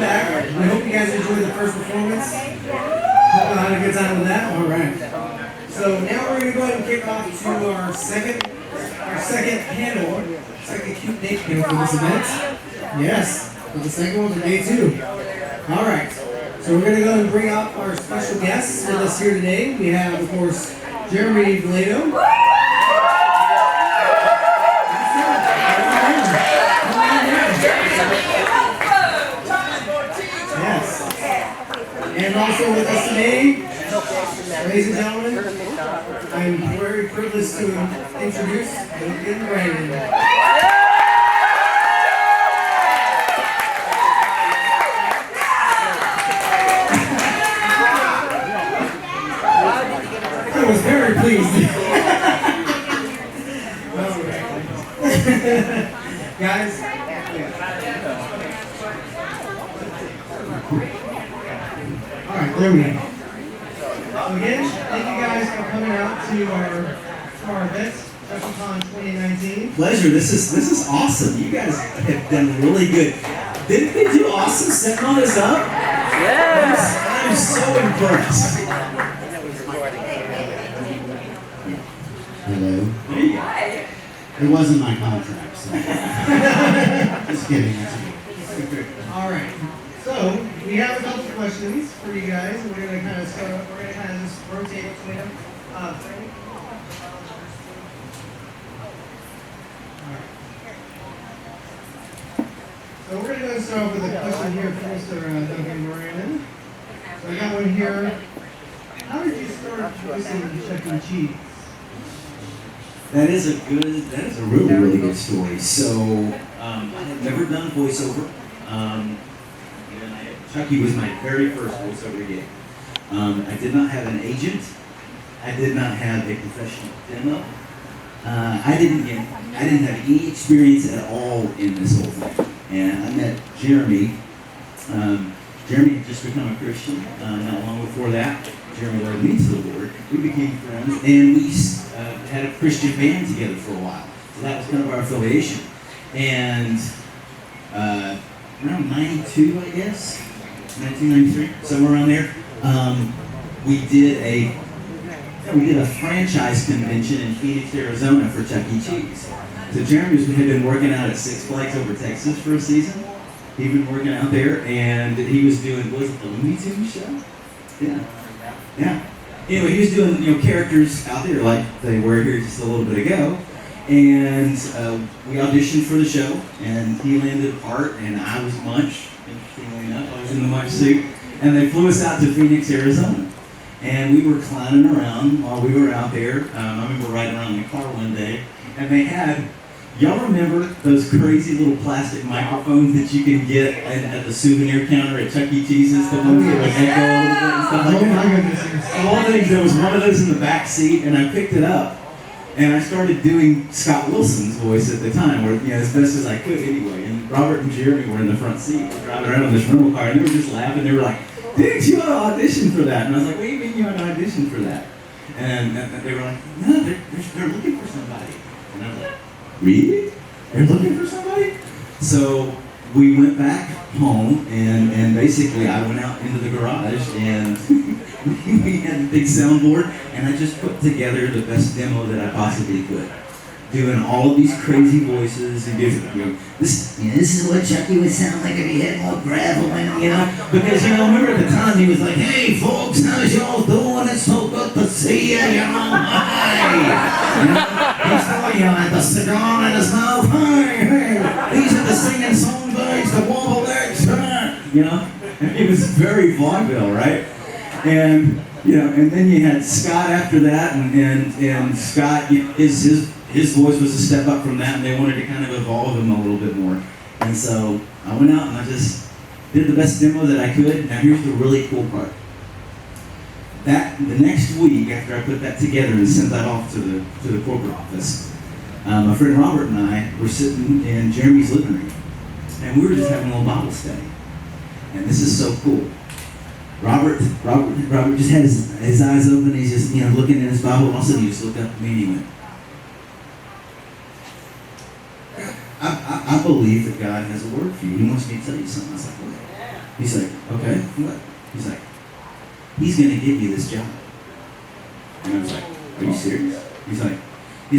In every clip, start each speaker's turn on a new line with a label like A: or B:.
A: back. I hope you guys enjoyed the first performance. Hope you had a good time with that. All right. So now we're going to go ahead and kick off to our second panel, second cute date panel for this event. Yes, for the second one for day 2. All right. So we're going to go ahead and bring out our special guests with us here today. We have, of course, Jeremy Blaido. Yes. And also with us today, ladies and gentlemen, I'm very privileged to introduce Duncan Brannan. I was very pleased. Guys. Alright, there we go. So again, thank you guys for coming out to our event, ChuckyCon 2019.
B: Pleasure. This is awesome. You guys have done really good. Didn't they do awesome setting all this up? Yes. I'm so impressed.
C: Hello.
B: Hey.
C: It wasn't my contract, so. Just kidding.
A: All right. So we have a couple of questions for you guys, and we're going to kind of start. We're going to kind of just rotate between them. Frank? All right. So we're going to go and start off with a question here for Mr. Duncan Brannan. So I got one here. How did you start voicing Chuck E. Cheese?
B: That is a really good story. So I had never done voiceover. Chucky was my very first voiceover gig. I did not have an agent. I did not have a professional demo. I didn't have any experience at all in this whole thing. And I met Jeremy. Jeremy had just become a Christian not long before that. Jeremy led me to the Lord. We became friends, and we had a Christian band together for a while. So that was kind of our affiliation. And around 92, I guess, 1993, somewhere around there, we did a franchise convention in Phoenix, Arizona for Chuck E. Cheese. So Jeremy had been working out at Six Flags over Texas for a season. He'd been working out there, and he was doing, was it the Looney Tunes show? Yeah. Anyway, he was doing, characters out there like they were here just a little bit ago. And we auditioned for the show, and he landed a part, and I was Munch. Interestingly enough, I was in the Munch suit. And they flew us out to Phoenix, Arizona. And we were clowning around while we were out there. I remember riding around in the car one day, and they had, y'all remember those crazy little plastic microphones that you can get at the souvenir counter at Chuck E. Cheese's? The ones that would echo a little bit and stuff like that? There was one of those in the back seat, and I picked it up. And I started doing Scott Wilson's voice at the time, or as best as I could anyway. And Robert and Jeremy were in the front seat, driving around in this rental car, and they were just laughing. They were like, "Didn't you want to audition for that?" And I was like, "What do you mean you want to audition for that?" And they were like, "No, they're looking for somebody." And I was like, "Really? They're looking for somebody?" So we went back home, and basically I went out into the garage, and we had a big soundboard, and I just put together the best demo that I possibly could, doing all of these crazy voices and different, this is what Chucky would sound like if he had more gravel in him, because remember at the time he was like, "Hey folks, how's y'all doing? It's so good to see you, hi." He's at the cigar in his mouth, hey, these are the singing songbirds, the wobble legs, it was very vaudeville, right? And and then you had Scott after that, and Scott, his voice was a step up from that, and they wanted to kind of evolve him a little bit more. And so I went out and I just did the best demo that I could. Now here's the really cool part. The next week after I put that together and sent that off to the corporate office, my friend Robert and I were sitting in Jeremy's living room, and we were just having a little Bible study. And this is so cool. Robert just had his eyes open. He's just looking at his Bible, and all of a sudden he just looked up at me and he went, I believe that God has a word for you. He wants me to tell you something. I was like, what? He's like, okay, what? He's like, he's gonna give you this job. And I was like, are you serious? He's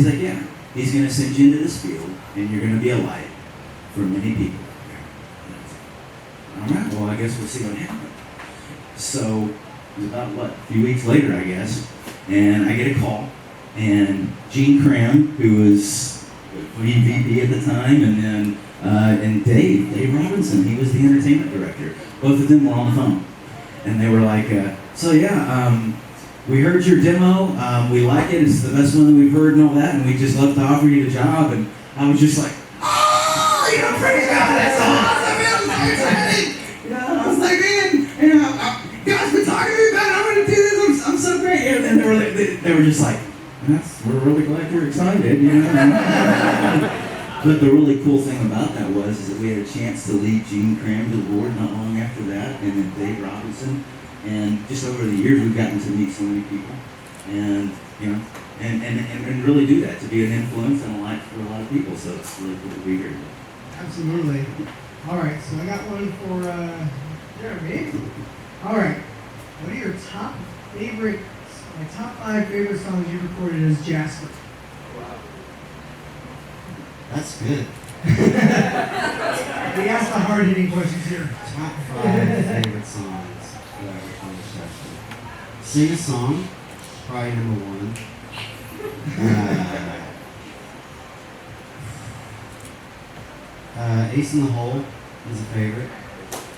B: like, yeah. He's gonna send you into this field, and you're gonna be a light for many people. And I was like, all right, well, I guess we'll see what happens. So it was about, a few weeks later, I guess, and I get a call, and Gene Cram, who was VP at the time, and then and Dave Robinson, he was the entertainment director. Both of them were on the phone, and they were like, we heard your demo, we like it, it's the best one that we've heard and all that, and we just love to offer you the job. And I was just like, oh, praise God, that's awesome, man, I'm so excited. I was like, man, God's been talking to me about it, I'm going to do this, I'm so great. And then they were just like, we're really glad you're excited, But the really cool thing about that is that we had a chance to lead Gene Cram to the board not long after that, and then Dave Robinson. And just over the years, we've gotten to meet so many people, and and really do that, to be an influence and a light for a lot of people. So it's really cool to be here.
A: Absolutely. All right, so I got one for Jeremy. All right, what are your top 5 favorite songs you recorded as Jasper?
C: That's good.
A: We asked the hard-hitting questions here.
C: Top 5 favorite songs that I recorded as Jasper. Sing a song, probably number 1. Ace in the Hole is a favorite.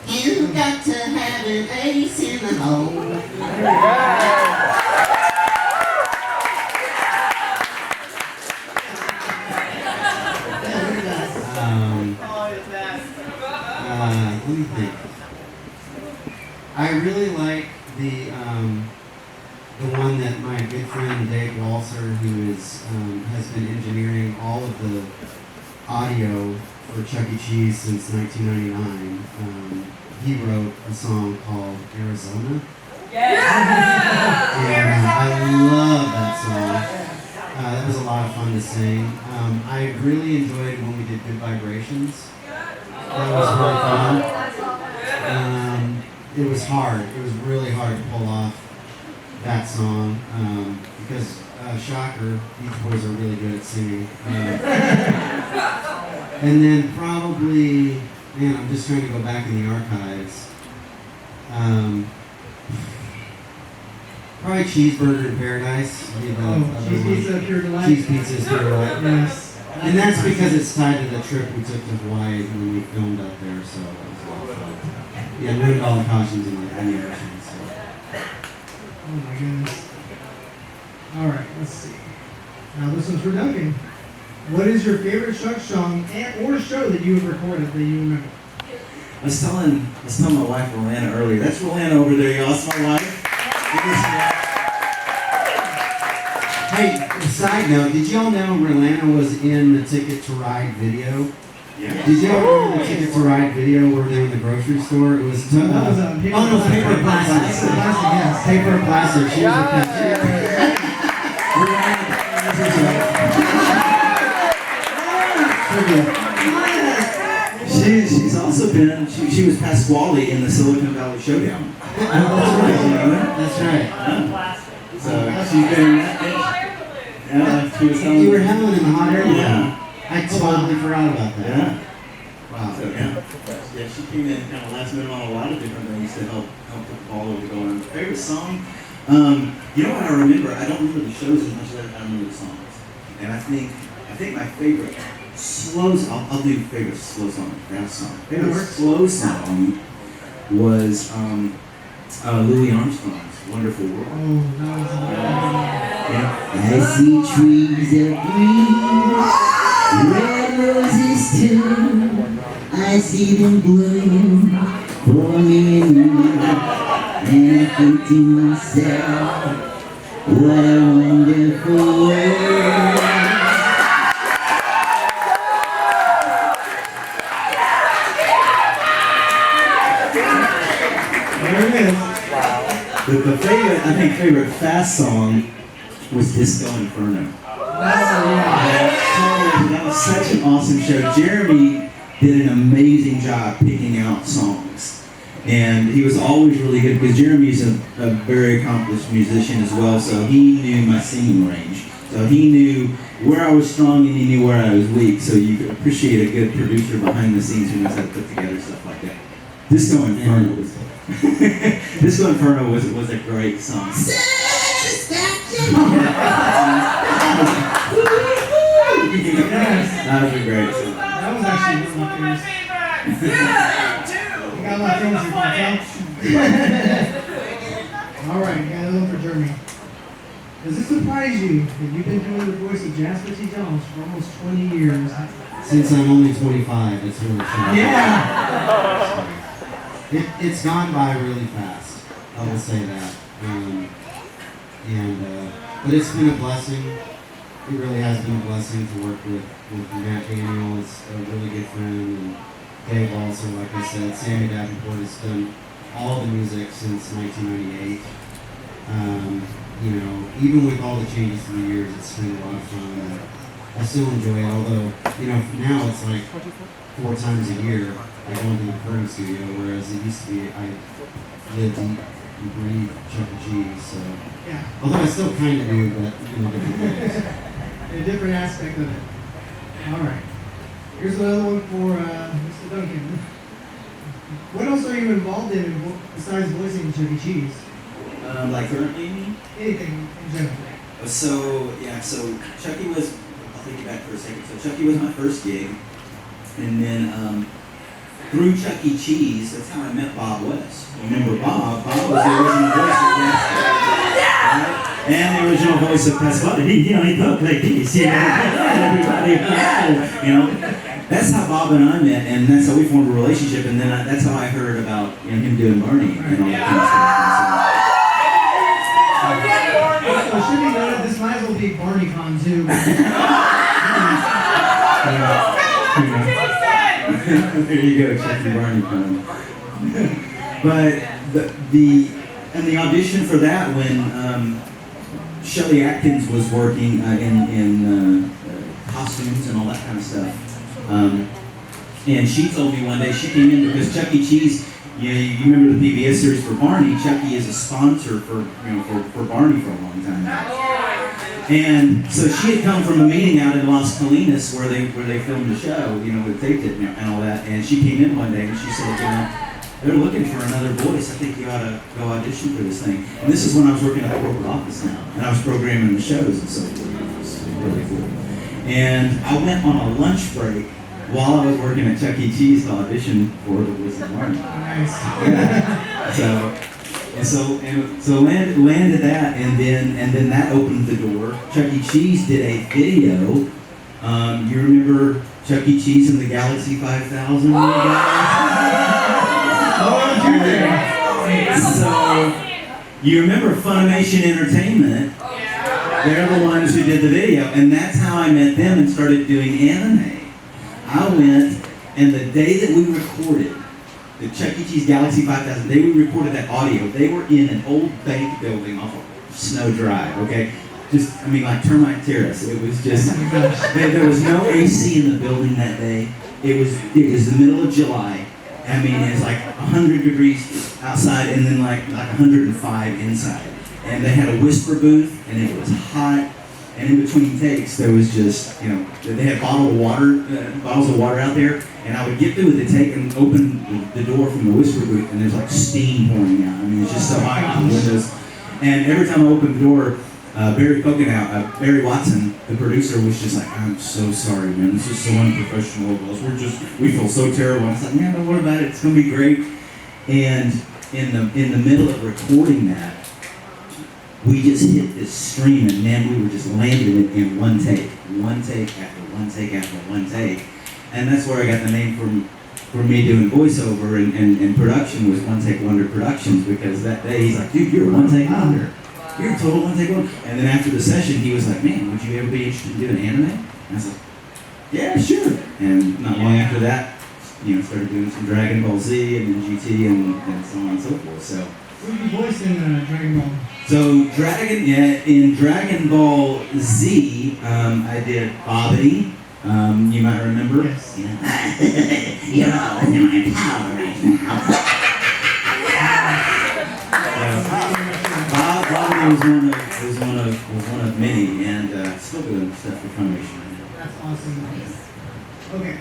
C: You got to have an ace in the hole. Let me think. I really like the one that my good friend Dave Walser, who has been engineering all of the audio for Chuck E. Cheese since 1999. He wrote a song called Arizona. And I love that song. That was a lot of fun to sing. I really enjoyed when we did Good Vibrations. That was really fun. It was hard. It was really hard to pull off that song because, shocker, Beach Boys are really good at singing. And then probably, man, I'm just trying to go back in the archives. Probably Cheeseburger in Paradise.
A: Cheese Pizza, Pure Delight.
C: Cheese Pizza is Pure Delight.
A: Yes.
C: And that's because it's tied to the trip we took to Hawaii when we filmed up there, so it was a lot of fun. Yeah, we did all the costumes and the animation, so.
A: Oh my goodness. All right, let's see. Now this one's for Duncan. What is your favorite Chuck song or show that you have recorded that you remember?
B: I was telling my wife Rolanda earlier. That's Rolanda over there, y'all. That's my wife.
C: Hey, side note, did y'all know Rolanda was in the Ticket to Ride video?
B: Yeah.
C: Did y'all remember the Ticket to Ride video where they were in the grocery store? It was
A: Paper Plastic.
C: Paper Plastic.
A: Yes.
C: Paper Plastic. She was
B: She's also been, she was Pasquale in the Silicon Valley Showdown.
C: That's right.
B: Yeah. So she's been in that. Yeah, she was Helen.
C: You were Helen in the hot air balloon.
B: Yeah.
C: I totally forgot about that.
B: Yeah.
C: Wow.
B: So yeah, she came in kind of last minute on a lot of different things to help put the ball over going. Favorite song? You know what I remember? I don't remember the shows as much as I remember the songs. And I think my favorite slow song, I'll do favorite slow song, fast song. Favorite slow song was Louis Armstrong's Wonderful World.
A: Oh, that was
B: Yeah.
D: I see trees of green, red roses too. I see them bloom for me and you. And I think to myself, what a wonderful world.
A: There it is.
B: The favorite fast song was Disco Inferno. That was such an awesome show. Jeremy did an amazing job picking out songs. And he was always really good because Jeremy's a very accomplished musician as well, so he knew my singing range. So he knew where I was strong and he knew where I was weak. So you could appreciate a good producer behind the scenes who knows how to put together stuff like that. Disco Inferno was Disco Inferno was a great song. That was a great song.
A: That was actually one of my favorites. You got my things you can tell. All right, you got another one for Jeremy. Does it surprise you that you've been doing the voice of Jasper T. Jones for almost 20 years?
C: Since I'm only 25, it's really shocking.
A: Yeah!
C: It's gone by really fast. I will say that. But it's been a blessing. It really has been a blessing to work with Matt Daniel. It's a really good friend, and Dave also, like I said. Sammy Davenport has done all the music since 1998. Even with all the changes through the years, it's been a lot of fun. And I still enjoy it, although, now it's like 4 times a year I go into the recording studio, whereas it used to be I lived and breathed Chuck E. Cheese. So,
A: Yeah.
C: although I still kind of do, but in a different way.
A: A different aspect of it. All right. Here's another one for Mr. Duncan. What else are you involved in besides voicing Chuck E. Cheese?
B: Like currently, you mean?
A: Anything in general.
B: So Chucky was, I'll take you back for a second. So Chucky was my first gig. And then through Chuck E. Cheese, that's how I met Bob West. Remember Bob? Bob was the original voice of Jasper. Right? And the original voice of Pasquale. He talked like this, everybody, That's how Bob and I met, and that's how we formed a relationship. And then that's how I heard about him doing Barney and all that kind of stuff.
A: So it should be noted, this might as well be BarneyCon too.
B: There you go, Chucky BarneyCon. But the audition for that, when Shelley Atkins was working in costumes and all that kind of stuff, and she told me one day, she came in because Chuck E. Cheese, you remember the PBS series for Barney. Chucky is a sponsor for Barney for a long time now. And so she had come from a meeting out in Las Colinas where they filmed the show, they taped it and all that. And she came in one day and she said, they're looking for another voice. I think you ought to go audition for this thing. And this is when I was working at the corporate office now, and I was programming the shows and so forth. It was really cool. And I went on a lunch break while I was working at Chuck E. Cheese to audition for the Voice of Barney.
A: Nice.
B: Yeah. So landed that, and then that opened the door. Chuck E. Cheese did a video. You remember Chuck E. Cheese and the Galaxy 5000? So you remember Funimation Entertainment? They're the ones who did the video, and that's how I met them and started doing anime. I went, and the day that we recorded the Chuck E. Cheese Galaxy 5000, we recorded that audio. They were in an old bank building off of Snow Drive, okay? Like Termite Terrace. It was just, there was no AC in the building that day. It was the middle of July. It was like 100 degrees outside and then like 105 inside. And they had a whisper booth, and it was hot. And in between takes, there was just, they had bottles of water out there, and I would get through the take and open the door from the whisper booth, and there's like steam pouring out. It's just so hot out the windows. And every time I opened the door, Barry Watson, the producer, was just like, I'm so sorry, man. This is so unprofessional of us. We feel so terrible. I was like, man, don't worry about it. It's going to be great. And in the middle of recording that, we just hit this stream, and man, we were just landing it in one take after one take after one take. And that's where I got the name for me doing voiceover and production was One Take Wonder Productions, because that day he's like, dude, you're a one take wonder. You're a total one take wonder. And then after the session, he was like, man, would you ever be interested in doing anime? And I was like, yeah, sure. And not long after that, started doing some Dragon Ball Z and then GT and so on and so forth. So.
A: Who did you voice in Dragon Ball?
B: So in Dragon Ball Z, I did Bobbity. You might remember.
A: Yes.
D: You're all in my power right now.
B: was one of many, and still doing stuff for Funimation right now.
A: That's awesome. Okay.